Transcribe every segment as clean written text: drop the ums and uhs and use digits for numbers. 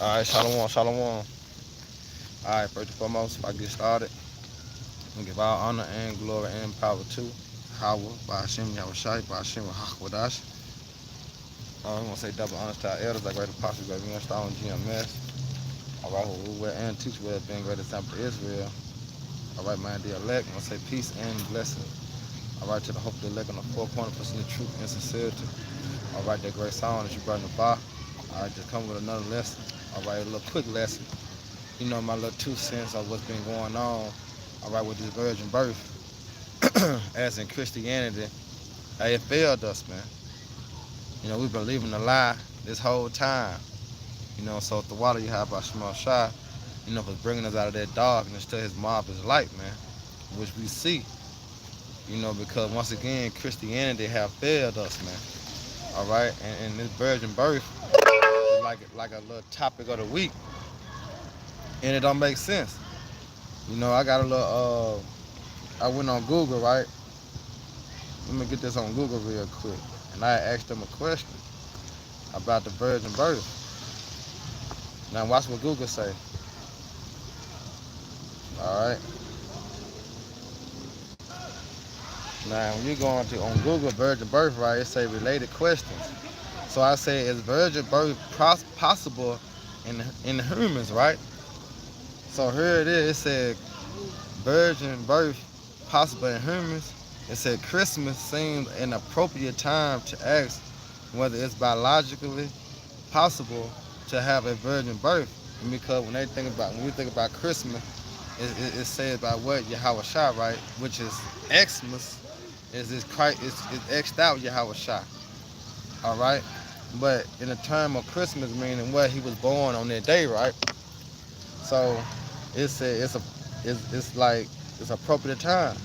Alright, shalom, shalom. Alright, first and foremost, if I get started, I'm gonna give all honor and glory and power to Hawa, by Hashem Yahushai, by Hashem Hakwadash. I'm gonna say double honors to our elders, like great apostles, great minister on GMS. Alright, who will and teach well, being great example to Israel. Alright, man, the elect, I'm gonna say peace and blessing. Alright, to the hope of the elect on the four corner, pursuing the truth and sincerity. Alright, that great song that you brought in the bar. Alright, just come with another lesson. Alright, a little quick lesson. You know, my little 2 cents of what's been going on, all right, with this virgin birth, as in Christianity, hey, it failed us, man. You know, we've been believing a lie this whole time. You know, so the water you have by Shema Shai, you know, for bringing us out of that darkness to his marvelous light, man, which we see, you know, because once again, Christianity have failed us, man, all right, and this virgin birth is like a little topic of the week, and it don't make sense. You know, I got a little, I went on Google, right? Let me get this on Google real quick. And I asked them a question about the virgin birth. Now watch what Google say. All right. Now when you go on Google virgin birth, right, it say related questions. So I say, is virgin birth possible in humans, right? So here it is. It said virgin birth possible in humans. It said Christmas seems an appropriate time to ask whether it's biologically possible to have a virgin birth. And because when we think about Christmas, it says about what Yahweh Shai, right? Which is Xmas, is Christ, it's X'd out Yahweh Shai. All right. But in the term of Christmas, meaning what he was born on that day, right? So it's appropriate time.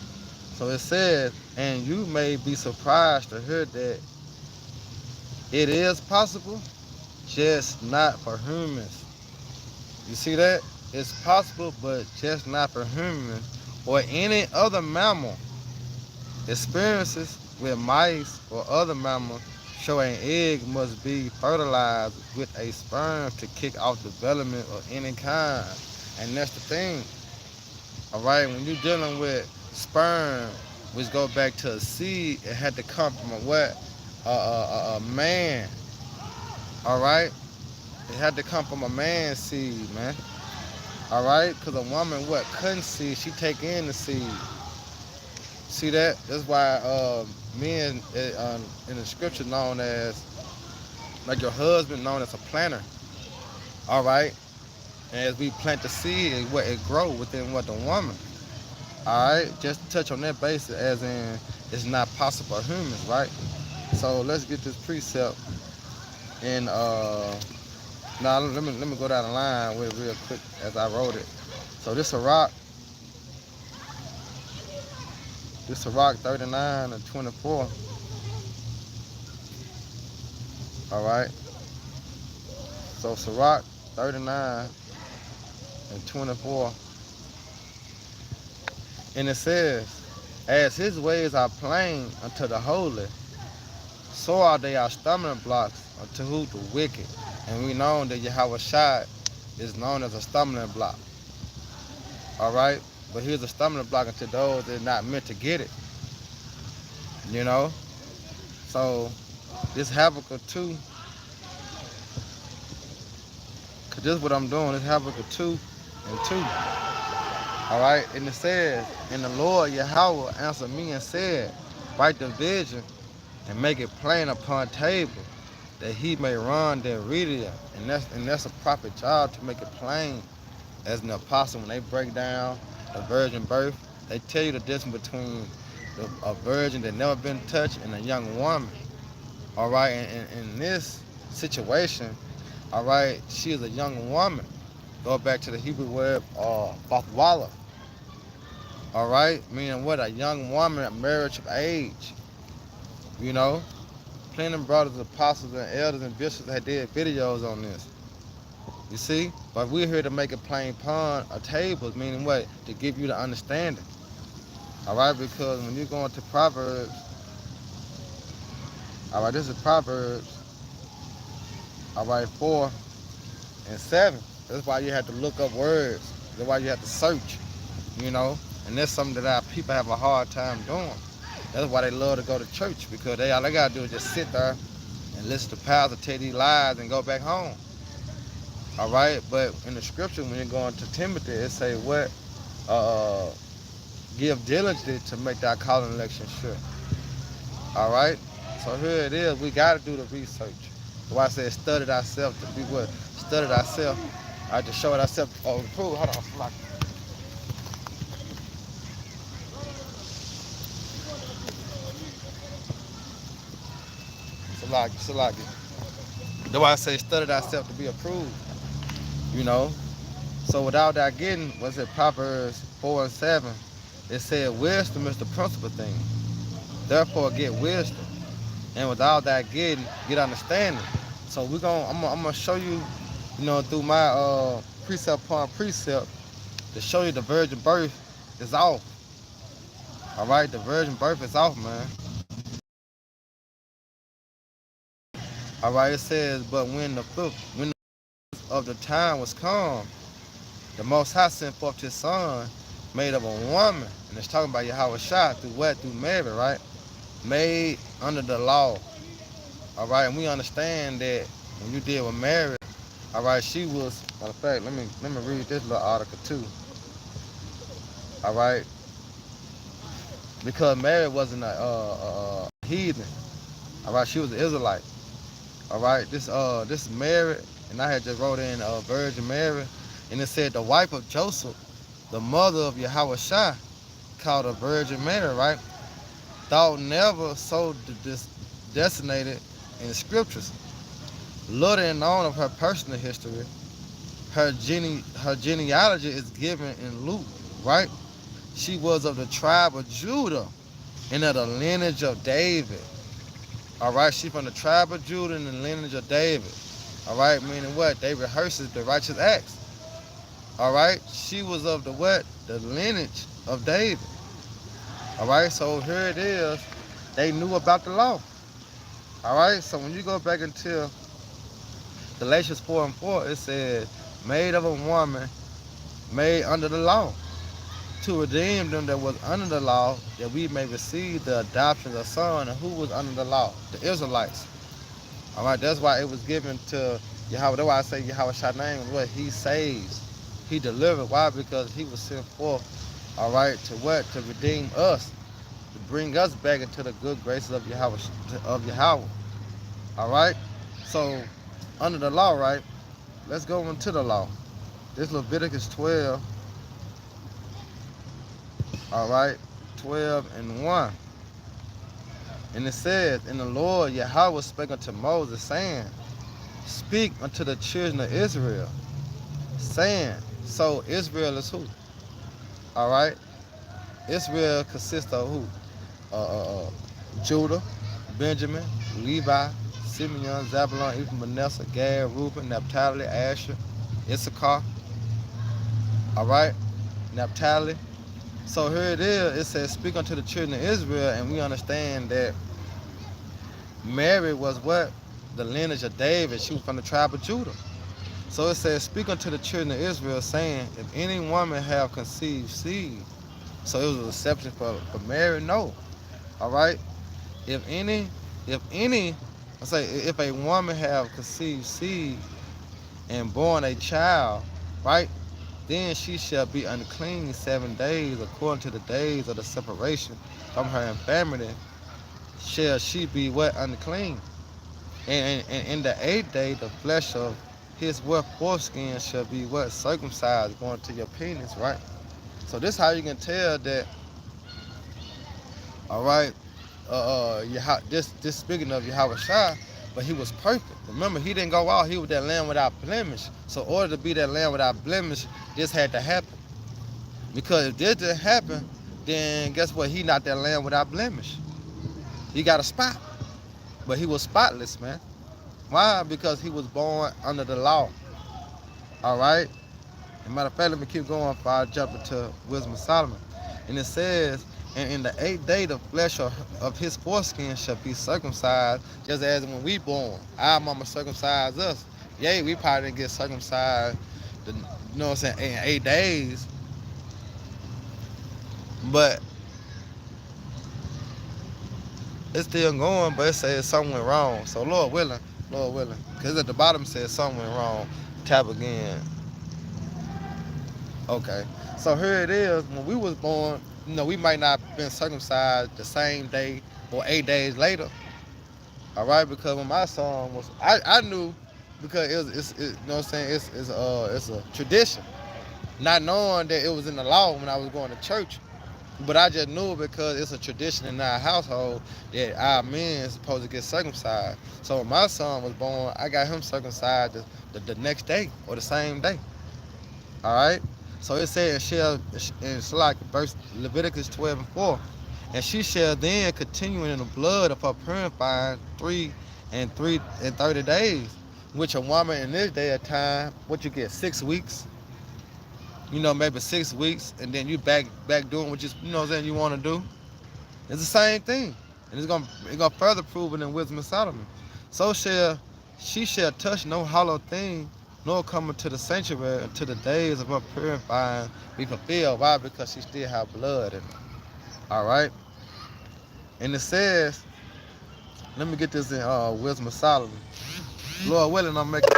So it says, and you may be surprised to hear that it is possible, just not for humans. You see that? It's possible, but just not for humans or any other mammal. Experiences with mice or other mammals show an egg must be fertilized with a sperm to kick off development of any kind. And that's the thing. All right, when you're dealing with sperm, which go back to a seed, it had to come from a what? A man. All right, it had to come from a man's seed, man. All right, because a woman couldn't see, she take in the seed. See that? That's why men in the scripture known as, like your husband known as a planter. All right, and as we plant the seed, it grow within the woman. All right, just to touch on that basis, as in it's not possible for humans, right? So let's get this precept. And now let me go down the line with it real quick as I wrote it. So this Sirach 39 and 24. All right. So Sirach 39 and 24. And it says, as his ways are plain unto the holy, so are they our stumbling blocks unto who the wicked. And we know that Yahweh Shai is known as a stumbling block. All right? But here's a stumbling block unto those that are not meant to get it. You know? So this Habakkuk 2, because this is what I'm doing, this Habakkuk 2 and 2. All right, and it says, and the Lord Yahweh answered me and said, write the vision and make it plain upon table, that he may run that read it. And that's a prophet job, to make it plain. As an apostle, when they break down the virgin birth, they tell you the difference between a virgin that never been touched and a young woman. All right, and in this situation, all right, she is a young woman. Go back to the Hebrew word, Bathwala. All right, meaning what? A young woman at marriage of age. You know, plenty of brothers, apostles, and elders and bishops that did videos on this. You see? But we're here to make it plain upon a table, meaning what? To give you the understanding. All right, because when you go into Proverbs, all right, this is Proverbs, all right, 4 and 7. That's why you have to look up words. That's why you have to search, you know. And that's something that our people have a hard time doing. That's why they love to go to church, because all they gotta do is just sit there and listen to pastor tell these lies and go back home. All right, but in the scripture, when you're going to Timothy, it say what? Uh, Give diligently to make that calling election sure. All right, so here it is. We got to do the research. That's why I said study ourselves to be what? Study ourselves. I to show it ourselves. Oh, the proof. Hold on, Salaki. That's why I say study ourselves to be approved. You know. So without that getting, was it Proverbs 4 and 7? It said wisdom is the principal thing. Therefore, get wisdom. And without that getting, get understanding. So I'm gonna show you, through my precept upon precept, to show you the virgin birth is off. All right, the virgin birth is off, man. All right, it says, but when the of the time was come, the Most High sent forth His Son, made of a woman, and it's talking about Yahweh Shai through what? Through Mary, right? Made under the law. All right, and we understand that when you deal with Mary, all right, she was. Matter of fact, let me read this little article too. All right, because Mary wasn't a heathen. All right, she was an Israelite. All right, this is Mary, and I had just wrote in Virgin Mary, and it said the wife of Joseph, the mother of Yahweh Shai, called her Virgin Mary, right? Thought never so designated in the scriptures. Little known of her personal history, her genealogy is given in Luke, right? She was of the tribe of Judah and of the lineage of David. All right, she from the tribe of Judah and the lineage of David. All right, meaning what? They rehearses the righteous acts. All right, she was of the what? The lineage of David. All right, so here it is. They knew about the law. All right, so when you go back into Galatians 4 and 4, it says, made of a woman, made under the law, to redeem them that was under the law, that we may receive the adoption of son. And who was under the law? The Israelites. All right, that's why it was given to Yahweh. That's why I say Yahweh Shai name is what? He saves. He delivered. Why? Because he was sent forth, all right, to what? To redeem us, to bring us back into the good graces of Yahweh. All right? So, under the law, right? Let's go into the law. This Leviticus 12, all right, 12 and 1. And it says, and the Lord Yahweh spake unto Moses, saying, speak unto the children of Israel, saying, so Israel is who? All right? Israel consists of who? Judah, Benjamin, Levi, Simeon, Zabulon, Ephraim, Manasseh, Gad, Reuben, Naphtali, Asher, Issachar. All right? Naphtali. So here it is. It says, speak unto the children of Israel, and we understand that Mary was what? The lineage of David. She was from the tribe of Judah. So it says, speak unto the children of Israel, saying, if any woman have conceived seed. So it was an exception for Mary? No. All right? If a woman have conceived seed and born a child, right, then she shall be unclean 7 days, according to the days of the separation from her infirmity, shall she be what? Unclean. And in the 8th day, the flesh of his what? Foreskin shall be what? Circumcised, going to your penis, right? So this is how you can tell that, all right, this speaking of Yahweh Shai, but he was perfect. Remember, he didn't go out, he was that lamb without blemish. So in order to be that lamb without blemish, this had to happen. Because if this didn't happen, then guess what? He not that lamb without blemish. He got a spot. But he was spotless, man. Why? Because he was born under the law. All right? As a matter of fact, let me keep going before I jump into Wisdom of Solomon. And it says, and in the 8th day, the flesh of his foreskin shall be circumcised, just as when we born. Our mama circumcised us. Yeah, we probably didn't get circumcised, you know what I'm saying, in 8 days, but it's still going, but it says something went wrong. So Lord willing, because at the bottom it says something went wrong. Tap again. Okay. So here it is. When we was born, we might not have been circumcised the same day or 8 days later. All right, because when my son was, I knew because you know what I'm saying, it's a tradition. Not knowing that it was in the law when I was going to church. But I just knew because it's a tradition in our household that our men is supposed to get circumcised. So when my son was born, I got him circumcised the next day or the same day. All right. So it said it's like verse Leviticus 12:4, and she shall then continue in the blood of her purifying 3 and 30 days, which a woman in this day of time, what you get 6 weeks, maybe 6 weeks, and then you back doing what what I'm saying, you want to do. It's the same thing, and it's gonna further prove it in Wisdom of Solomon. So she shall touch no hollow thing, nor come into the sanctuary until the days of her purifying be fulfilled. Why? Because she still have blood in her. All right, and it says, let me get this in Wisdom of Solomon. Lord willing, I'm making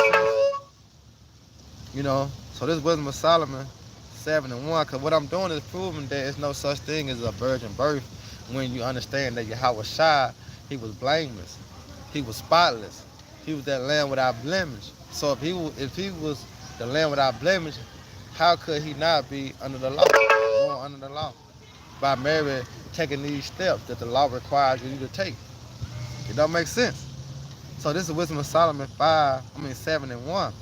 sense. So this Wisdom of Solomon 7:1, because what I'm doing is proving that there's no such thing as a virgin birth when you understand that Yahweh Shai, he was blameless, he was spotless, he was that lamb without blemish. So if he was the lamb without blemish, how could he not be under the law, born under the law, by Mary taking these steps that the law requires you to take? It don't make sense. So this is Wisdom of Solomon 7:1.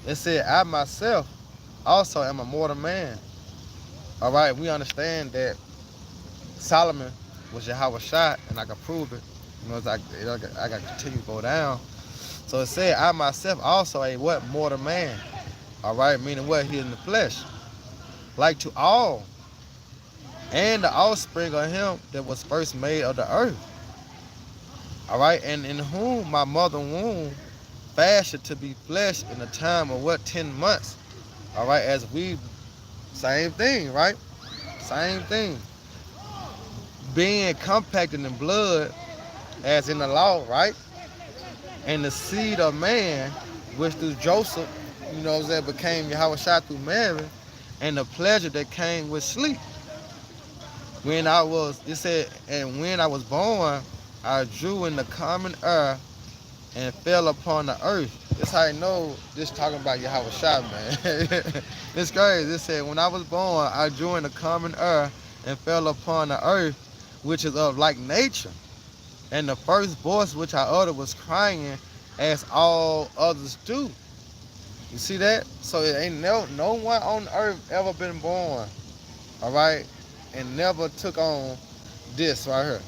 It said, I myself also am a mortal man. All right, we understand that Solomon was Yahweh Shai, and I can prove it. I got to continue to go down. So it said, I myself also a what? Mortal man. All right, meaning what? He in the flesh. Like to all. And the offspring of him that was first made of the earth. All right, and in whom my mother womb fashioned to be flesh in the time of what? 10 months. All right, as we, same thing, right? Same thing. Being compacted in blood as in the law, right? And the seed of man, which through Joseph, became Yahweh Shai through Mary, and the pleasure that came with sleep. It said, and when I was born, I drew in the common air and fell upon the earth. That's how I know this talking about Yahweh Shai, man. It's crazy. It said, when I was born, I drew in the common air and fell upon the earth, which is of like nature. And the first voice which I uttered was crying as all others do. You see that? So it ain't no one on earth ever been born, all right, and never took on this right here.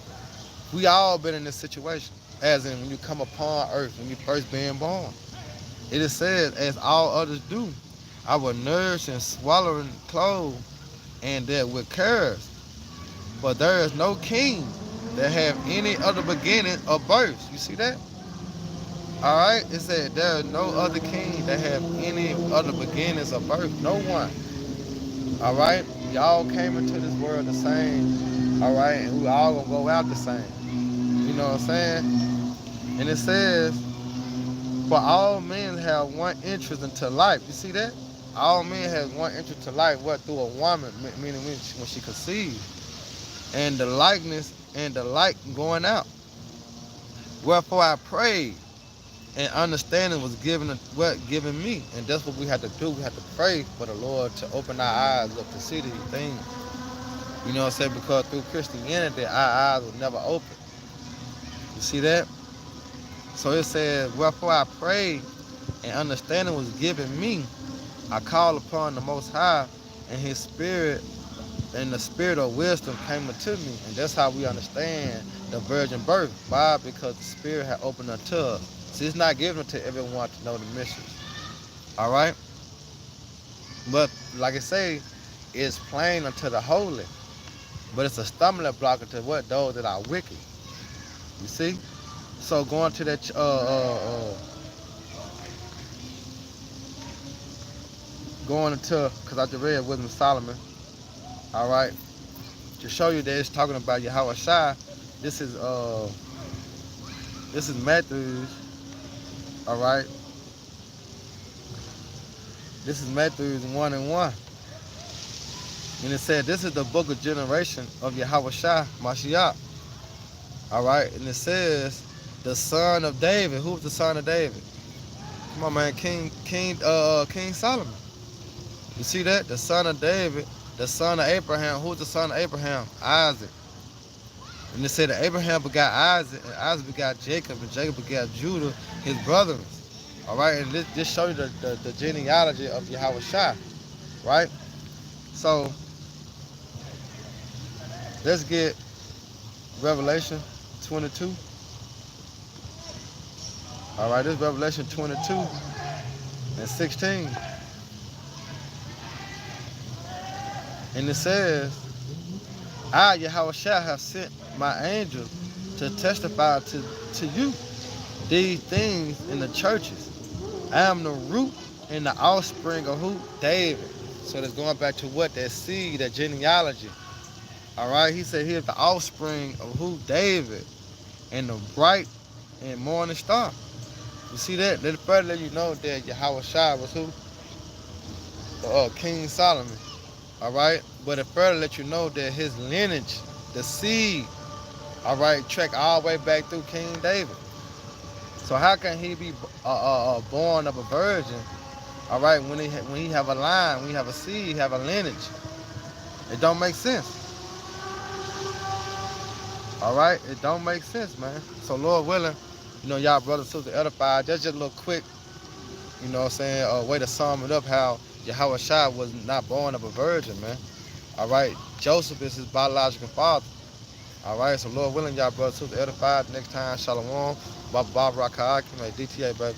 We all been in this situation, as in when you come upon earth, when you first being born. It is said, as all others do, I will nourish and swallow and clothe, and that with cares. But there is no king that have any other beginning of birth. You see that? All right. It said there is no other king that have any other beginnings of birth. No one. All right. Y'all came into this world the same. All right, and we all gonna go out the same. You know what I'm saying? And it says, for all men have one interest into life. You see that? All men have one interest to life. What? Through a woman, meaning when she conceived, and the likeness and the light going out. Wherefore I prayed, and understanding was given me, and that's what we had to do. We had to pray for the Lord to open our eyes up to see these things. You know what I'm saying? Because through Christianity, our eyes were never open. You see that? So it says, wherefore I prayed, and understanding was given me. I called upon the Most High, and His Spirit, and the Spirit of wisdom came unto me. And that's how we understand the virgin birth. Why? Because the Spirit had opened unto us. See, it's not given to everyone to know the mysteries. All right? But like I say, it's plain unto the holy. But it's a stumbling block unto what? Those that are wicked. You see? So going to that going into, because I just read Wisdom of Solomon, all right, to show you that it's talking about Yahweh Shai. This is Matthew, all right. This is Matthew 1:1. And it said, this is the book of generation of Yahweh Shai, Mashiach. All right. And it says, the son of David. Who's the son of David? Come on, man. King Solomon. You see that? The son of David, the son of Abraham. Who's the son of Abraham? Isaac. And it said that Abraham begot Isaac, and Isaac begot Jacob, and Jacob begot Judah, his brothers. All right. And this shows you the genealogy of Yahweh Shai. Right? So, let's get Revelation 22. All right, this is Revelation 22:16. And it says, I, Yahweh Shai, have sent my angel to testify to you these things in the churches. I am the root and the offspring of who? David. So that's going back to what? That seed, that genealogy. All right, he said here's the offspring of who? David, and the bright and morning star. You see that? Let it further let you know that Yahweh Shai was who? King Solomon. All right, but it further let you know that his lineage, the seed, all right, track all the way back through King David. So how can he be born of a virgin? All right, when he have a line, when he have a seed, have a lineage, it don't make sense. All right, it don't make sense, man. So Lord willing, you know, y'all brothers and sisters edified. That's just a little quick, you know what I'm saying, way to sum it up how Yahweh Shai was not born of a virgin, man. All right, Joseph is his biological father. All right, so Lord willing, y'all brothers and sisters edified. Next time, Shalom, Baba Raka'akim, DTA, baby.